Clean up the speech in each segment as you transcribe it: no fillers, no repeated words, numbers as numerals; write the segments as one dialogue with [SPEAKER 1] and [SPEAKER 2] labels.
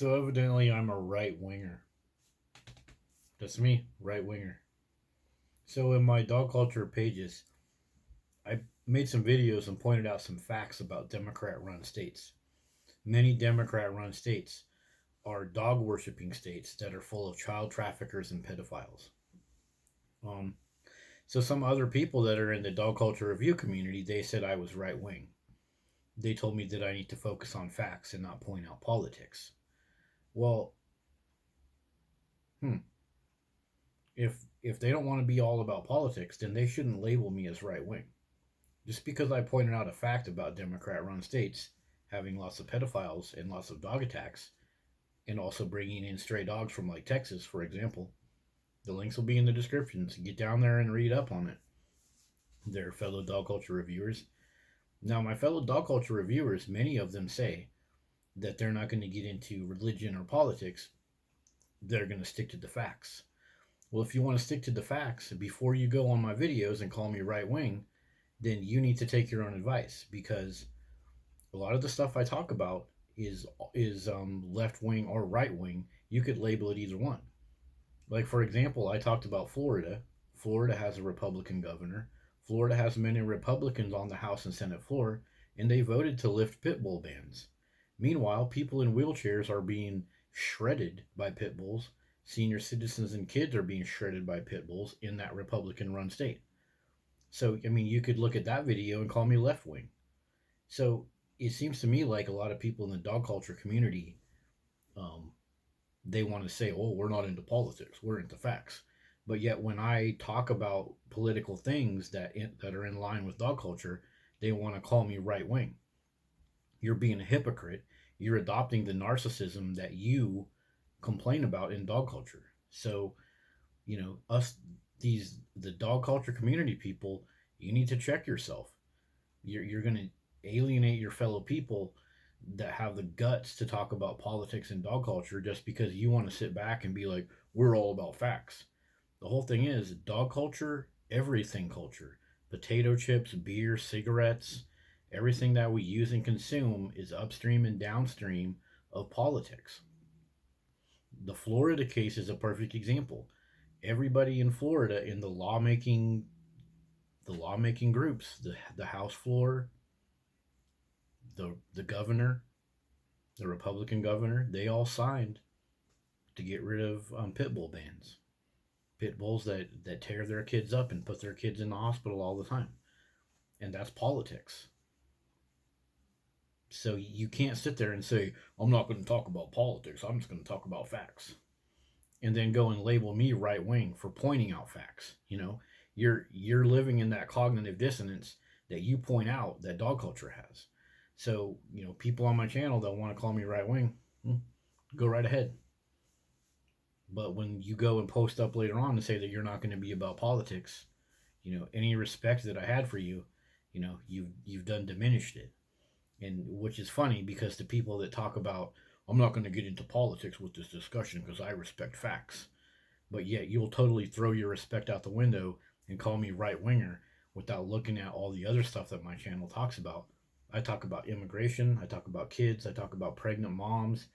[SPEAKER 1] So evidently, I'm a right winger. That's me, right winger. So in my dog culture pages, I made some videos and pointed out some facts about Democrat-run states. Many Democrat-run states are dog worshipping states that are full of child traffickers and pedophiles. Um, so some other people that are in the dog culture review community, they said I was right wing. They told me that I need to focus on facts and not point out politics. Well, hmm, if they don't want to be all about politics, then they shouldn't label me as right wing. Just because I pointed out a fact about Democrat run states having lots of pedophiles and lots of dog attacks, and also bringing in stray dogs from like Texas, for example, the links will be in the description. So get down there and read up on it. They're fellow dog culture reviewers. Now, my fellow dog culture reviewers, many of them say that they're not going to get into religion or politics. They're going to stick to the facts. Well, if you want to stick to the facts, before you go on my videos and call me right wing, then you need to take your own advice because a lot of the stuff I talk about is left wing or right wing. You could label it either one. Like for example, I talked about Florida. Florida has a Republican governor. Florida has many Republicans on the House and Senate floor, and they voted to lift pit bull bans. Meanwhile, people in wheelchairs are being shredded by pit bulls. Senior citizens and kids are being shredded by pit bulls in that Republican run state. So, I mean, you could look at that video and call me left wing. So, it seems to me like a lot of people in the dog culture community, um, they want to say, "Oh, we're not into politics; we're into facts." But yet, when I talk about political things that are in line with dog culture, they want to call me right wing. You're being a hypocrite. You're adopting the narcissism that you complain about in dog culture. So, us, the dog culture community people, you need to check yourself. You're going to alienate your fellow people that have the guts to talk about politics and dog culture just because you want to sit back and be like, we're all about facts. The whole thing is dog culture, everything culture, potato chips, beer, cigarettes, everything that we use and consume is upstream and downstream of politics. The Florida case is a perfect example. Everybody in Florida in the lawmaking groups, the House floor, the governor, the Republican governor, they all signed to get rid of pit bull bans. Pit bulls that tear their kids up and put their kids in the hospital all the time. And that's politics. So you can't sit there and say, I'm not going to talk about politics. I'm just going to talk about facts. And then go and label me right wing for pointing out facts. You're living in that cognitive dissonance that you point out that dog culture has. So, people on my channel that want to call me right wing, go right ahead. But when you go and post up later on and say that you're not going to be about politics, any respect that I had for you, you've done diminished it. And which is funny because the people that talk about I'm not going to get into politics with this discussion because I respect facts, but yet you'll totally throw your respect out the window and call me right winger without looking at all the other stuff that my channel talks about. I talk about immigration, I talk about kids, I talk about pregnant moms,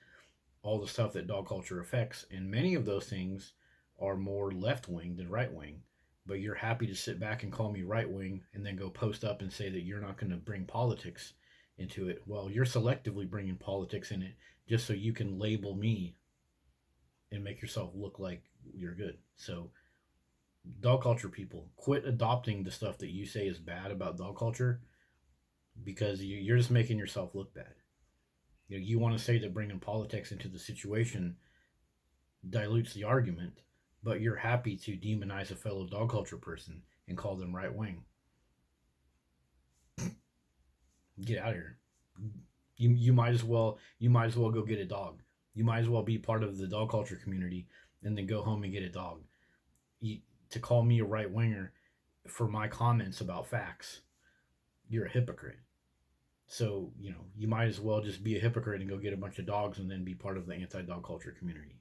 [SPEAKER 1] all the stuff that dog culture affects, and many of those things are more left wing than right wing. But you're happy to sit back and call me right wing and then go post up and say that you're not going to bring politics into it. Well, you're selectively bringing politics in it just so you can label me and make yourself look like you're good. So, dog culture people, quit adopting the stuff that you say is bad about dog culture because you're just making yourself look bad. You want to say that bringing politics into the situation dilutes the argument, but you're happy to demonize a fellow dog culture person and call them right wing. Get out of here. You might as well go get a dog. You might as well be part of the dog culture community and then go home and get a dog. You, to call me a right winger for my comments about facts, you're a hypocrite. So, you might as well just be a hypocrite and go get a bunch of dogs and then be part of the anti dog culture community.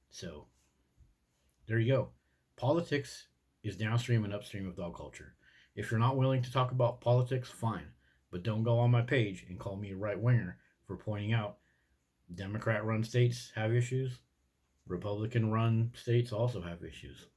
[SPEAKER 1] So, there you go. Politics is downstream and upstream of dog culture. If you're not willing to talk about politics, fine. But don't go on my page and call me a right winger for pointing out Democrat run states have issues. Republican run states also have issues.